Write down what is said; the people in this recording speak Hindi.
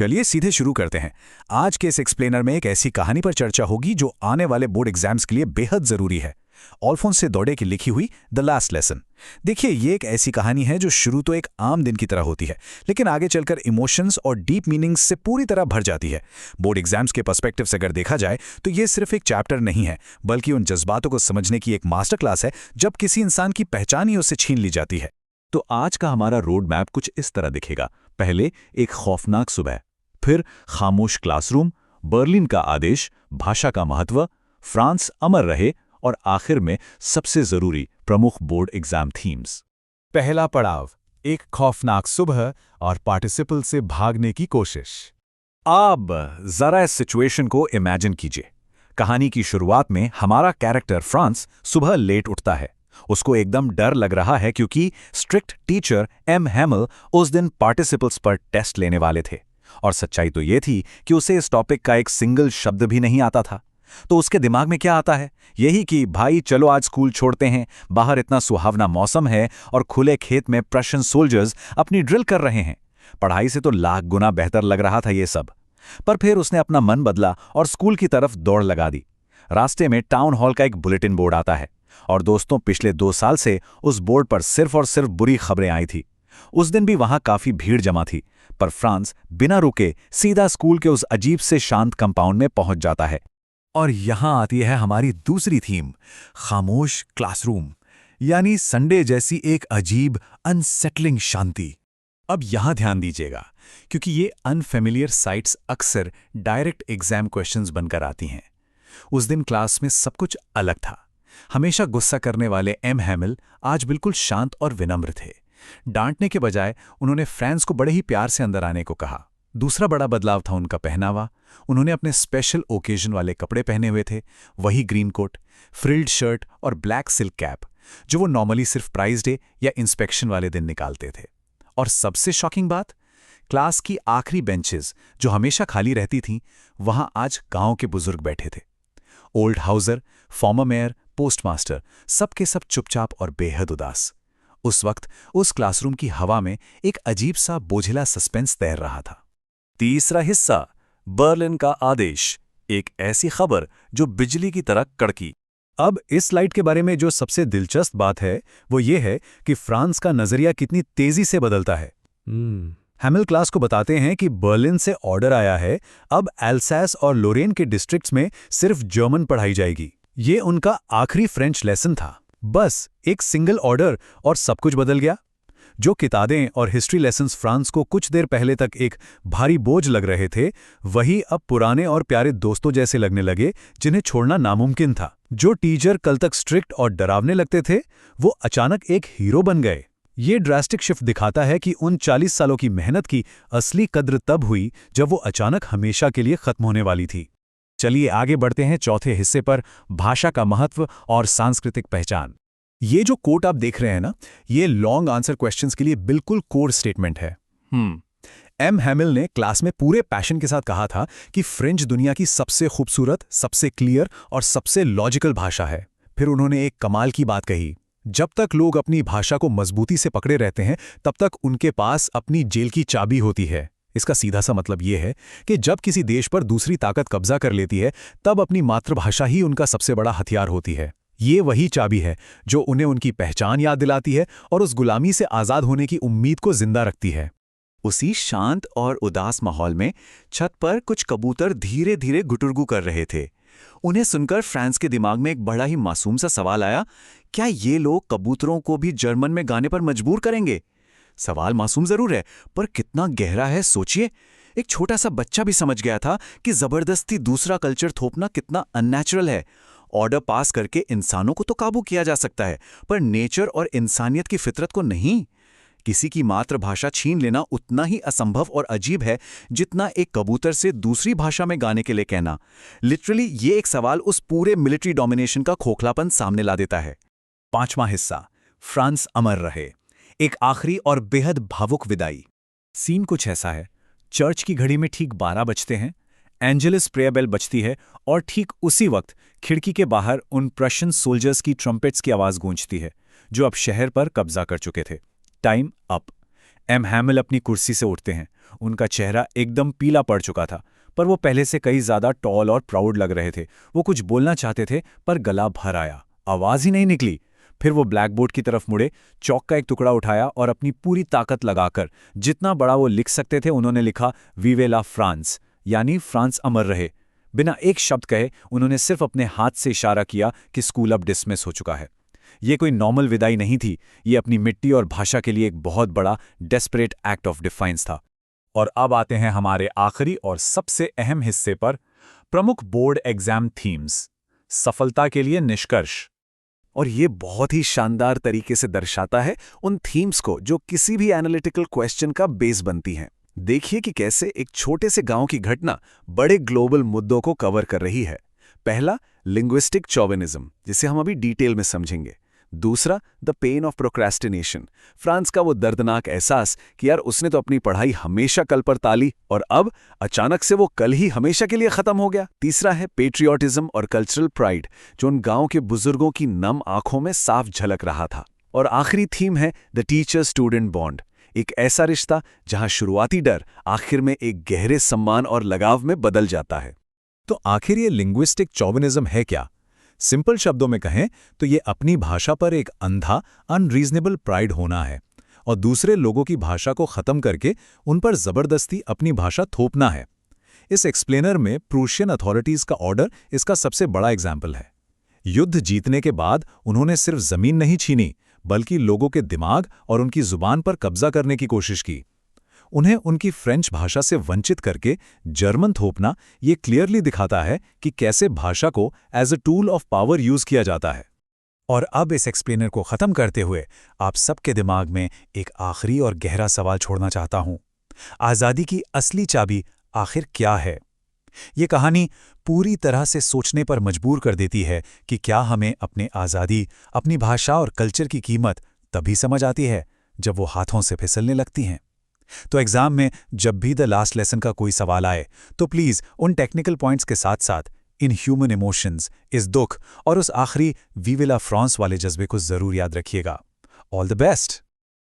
चलिए सीधे शुरू करते हैं। आज के इस एक्सप्लेनर में एक ऐसी कहानी पर चर्चा होगी जो आने वाले बोर्ड एग्जाम्स के लिए बेहद जरूरी है। अल्फोंस दौड़े की लिखी हुई द लास्ट लेसन। देखिए, ये एक ऐसी कहानी है जो शुरू तो एक आम दिन की तरह होती है, लेकिन आगे चलकर इमोशंस और डीप मीनिंग्स से पूरी तरह भर जाती है। बोर्ड एग्जाम्स के पर्सपेक्टिव से अगर देखा जाए तो ये सिर्फ एक चैप्टर नहीं है, बल्कि उन जज्बातों को समझने की एक मास्टर क्लास है जब किसी इंसान की पहचान ही उससे छीन ली जाती है। तो आज का हमारा रोड मैप कुछ इस तरह दिखेगा। पहले एक खौफनाक सुबह, फिर खामोश क्लासरूम, बर्लिन का आदेश, भाषा का महत्व, फ्रांस अमर रहे और आखिर में सबसे जरूरी प्रमुख बोर्ड एग्जाम थीम्स। पहला पड़ाव, एक खौफनाक सुबह और पार्टिसिपल से भागने की कोशिश। अब जरा इस सिचुएशन को इमेजिन कीजिए। कहानी की शुरुआत में हमारा कैरेक्टर फ्रांस सुबह लेट उठता है। उसको एकदम डर लग रहा है क्योंकि स्ट्रिक्ट टीचर एम हैमल उस दिन पार्टिसिपल्स पर टेस्ट लेने वाले थे, और सच्चाई तो ये थी कि उसे इस टॉपिक का एक सिंगल शब्द भी नहीं आता था। तो उसके दिमाग में क्या आता है? यही कि भाई चलो आज स्कूल छोड़ते हैं, बाहर इतना सुहावना मौसम है और खुले खेत में प्रशियन सोल्जर्स अपनी ड्रिल कर रहे हैं। पढ़ाई से तो लाख गुना बेहतर लग रहा था ये सब। पर फिर उसने अपना मन बदला और स्कूल की तरफ दौड़ लगा दी। रास्ते में टाउन हॉल का एक बुलेटिन बोर्ड आता है, और दोस्तों पिछले 2 साल से उस बोर्ड पर सिर्फ और सिर्फ बुरी खबरें आई थी। उस दिन भी वहां काफी भीड़ जमा थी, पर फ्रांस बिना रुके सीधा स्कूल के उस अजीब से शांत कंपाउंड में पहुंच जाता है। और यहां आती है हमारी दूसरी थीम, खामोश क्लासरूम, यानी संडे जैसी एक अजीब अनसेटलिंग शांति। अब यहां ध्यान दीजिएगा, क्योंकि ये अनफेमिलियर साइट्स अक्सर डायरेक्ट एग्जाम क्वेश्चंस बनकर आती हैं। उस दिन क्लास में सब कुछ अलग था। हमेशा गुस्सा करने वाले एम हैमिल आज बिल्कुल शांत और विनम्र थे। डांटने के बजाय उन्होंने फ्रांस को बड़े ही प्यार से अंदर आने को कहा। दूसरा बड़ा बदलाव था उनका पहनावा। उन्होंने अपने स्पेशल ओकेजन वाले कपड़े पहने हुए थे, वही ग्रीन कोट, फ्रिल्ड शर्ट और ब्लैक सिल्क कैप, जो वो नॉर्मली सिर्फ प्राइज डे या इंस्पेक्शन वाले दिन निकालते थे। और सबसे शॉकिंग बात, क्लास की आखिरी बेंचेस जो हमेशा खाली रहती थीं, वहां आज गांव के बुजुर्ग बैठे थे। Old Hauser, farmer mayor, postmaster, सबके सब चुपचाप और बेहद उदास। उस वक्त उस क्लासरूम की हवा में एक अजीब सा बोझिला सस्पेंस तैर रहा था। तीसरा हिस्सा, बर्लिन का आदेश, एक ऐसी खबर जो बिजली की तरह कड़की। अब इस स्लाइड के बारे में जो सबसे दिलचस्प बात है वो ये है कि फ्रांस का नजरिया कितनी तेजी से बदलता है। हैमिल क्लास को बताते हैं कि बर्लिन से ऑर्डर आया है, अब एल्सैस और लोरेन के डिस्ट्रिक्ट्स में सिर्फ जर्मन पढ़ाई जाएगी। ये उनका आखिरी फ्रेंच लेसन था। बस एक सिंगल ऑर्डर और सब कुछ बदल गया। जो किताबें और हिस्ट्री लेसन्स फ्रांस को कुछ देर पहले तक एक भारी बोझ लग रहे थे, वही अब पुराने और प्यारे दोस्तों जैसे लगने लगे जिन्हें छोड़ना नामुमकिन था। जो टीचर कल तक स्ट्रिक्ट और डरावने लगते थे, वो अचानक एक हीरो बन गए। ये ड्रास्टिक शिफ्ट दिखाता है कि उन 40 सालों की मेहनत की असली कद्र तब हुई जब वो अचानक हमेशा के लिए खत्म होने वाली थी। चलिए आगे बढ़ते हैं चौथे हिस्से पर, भाषा का महत्व और सांस्कृतिक पहचान। ये जो कोट आप देख रहे हैं ना, ये लॉन्ग आंसर क्वेश्चंस के लिए बिल्कुल कोर स्टेटमेंट है। एम हैमिल ने क्लास में पूरे पैशन के साथ कहा था कि फ्रेंच दुनिया की सबसे खूबसूरत, सबसे क्लियर और सबसे लॉजिकल भाषा है। फिर उन्होंने एक कमाल की बात कही, जब तक लोग अपनी भाषा को मजबूती से पकड़े रहते हैं, तब तक उनके पास अपनी जेल की चाबी होती है। इसका सीधा सा मतलब ये है कि जब किसी देश पर दूसरी ताकत कब्जा कर लेती है, तब अपनी मातृभाषा ही उनका सबसे बड़ा हथियार होती है। ये वही चाबी है जो उन्हें उनकी पहचान याद दिलाती है और उस गुलामी से आज़ाद होने की उम्मीद को जिंदा रखती है। उसी शांत और उदास माहौल में छत पर कुछ कबूतर धीरे धीरे गुटुरगू कर रहे थे। उन्हें सुनकर फ्रांस के दिमाग में एक बड़ा ही मासूम सा सवाल आया, क्या ये लोग कबूतरों को भी जर्मन में गाने पर मजबूर करेंगे? सवाल मासूम जरूर है, पर कितना गहरा है सोचिए। एक छोटा सा बच्चा भी समझ गया था कि जबरदस्ती दूसरा कल्चर थोपना कितना अननेचुरल है। ऑर्डर पास करके इंसानों को तो काबू किया जा सकता है, पर नेचर और इंसानियत की फितरत को नहीं। किसी की मातृभाषा छीन लेना उतना ही असंभव और अजीब है जितना एक कबूतर से दूसरी भाषा में गाने के लिए कहना। लिटरली ये एक सवाल उस पूरे मिलिट्री डोमिनेशन का खोखलापन सामने ला देता है। पांचवां हिस्सा, फ्रांस अमर रहे, एक आखिरी और बेहद भावुक विदाई। सीन कुछ ऐसा है, चर्च की घड़ी में ठीक 12 बजते हैं, एंजेलिस प्रेयर बेल बजती है और ठीक उसी वक्त खिड़की के बाहर उन प्रशियन सोल्जर्स की ट्रम्पेट्स की आवाज़ गूंजती है जो अब शहर पर कब्जा कर चुके थे। Time up. एम हैमिल अपनी कुर्सी से उठते हैं। उनका चेहरा एकदम पीला पड़ चुका था, पर वो पहले से कई ज़्यादा टॉल और प्राउड लग रहे थे। वो कुछ बोलना चाहते थे, पर गला भर आया, आवाज़ ही नहीं निकली। फिर वो ब्लैकबोर्ड की तरफ मुड़े, चौक का एक टुकड़ा उठाया और अपनी पूरी ताकत लगाकर जितना बड़ा वो लिख सकते थे उन्होंने लिखा, विवे ला फ्रांस, यानी फ्रांस अमर रहे। बिना एक शब्द कहे उन्होंने सिर्फ अपने हाथ से इशारा किया कि स्कूल अब डिसमिस हो चुका है। ये कोई नॉर्मल विदाई नहीं थी, ये अपनी मिट्टी और भाषा के लिए एक बहुत बड़ा डेस्परेट एक्ट ऑफ डिफाइंस था। और अब आते हैं हमारे आखिरी और सबसे अहम हिस्से पर, प्रमुख बोर्ड एग्जाम थीम्स, सफलता के लिए निष्कर्ष। और ये बहुत ही शानदार तरीके से दर्शाता है उन थीम्स को जो किसी भी एनालिटिकल क्वेश्चन का बेस बनती हैं। देखिए कि कैसे एक छोटे से गांव की घटना बड़े ग्लोबल मुद्दों को कवर कर रही है। पहला, लिंग्विस्टिक चॉविनिज्म, जिसे हम अभी डिटेल में समझेंगे। दूसरा, the pain of procrastination, France का वो दर्दनाक एहसास कि यार उसने तो अपनी पढ़ाई हमेशा कल पर टाली और अब अचानक से वो कल ही हमेशा के लिए खत्म हो गया। तीसरा है पेट्रियोटिज्म और कल्चरल प्राइड, जो उन गांव के बुजुर्गों की नम आंखों में साफ झलक रहा था। और आखिरी थीम है द टीचर स्टूडेंट बॉन्ड, एक ऐसा रिश्ता जहां शुरुआती डर आखिर में एक गहरे सम्मान और लगाव में बदल जाता है। तो आखिर ये लिंग्विस्टिक चॉविनिज्म है क्या? सिंपल शब्दों में कहें तो ये अपनी भाषा पर एक अंधा अनरीजनेबल प्राइड होना है और दूसरे लोगों की भाषा को खत्म करके उन पर जबरदस्ती अपनी भाषा थोपना है। इस एक्सप्लेनर में प्रूशियन अथॉरिटीज का ऑर्डर इसका सबसे बड़ा एग्जाम्पल है। युद्ध जीतने के बाद उन्होंने सिर्फ जमीन नहीं छीनी, बल्कि लोगों के दिमाग और उनकी जुबान पर कब्जा करने की कोशिश की। उन्हें उनकी फ्रेंच भाषा से वंचित करके जर्मन थोपना ये क्लियरली दिखाता है कि कैसे भाषा को as a tool of power use किया जाता है। और अब इस एक्सप्लेनर को खत्म करते हुए आप सबके दिमाग में एक आखिरी और गहरा सवाल छोड़ना चाहता हूं। आज़ादी की असली चाबी आखिर क्या है? ये कहानी पूरी तरह से सोचने पर मजबूर कर देती है कि क्या हमें अपने आज़ादी, अपनी भाषा और कल्चर की कीमत तभी समझ आती है जब वो हाथों से फिसलने लगती हैं। तो एग्जाम में जब भी द लास्ट लेसन का कोई सवाल आए तो प्लीज उन टेक्निकल पॉइंट्स के साथ साथ इन ह्यूमन इमोशंस, इस दुख और उस आखिरी वी विल फ्रांस वाले जज्बे को जरूर याद रखिएगा। All the best.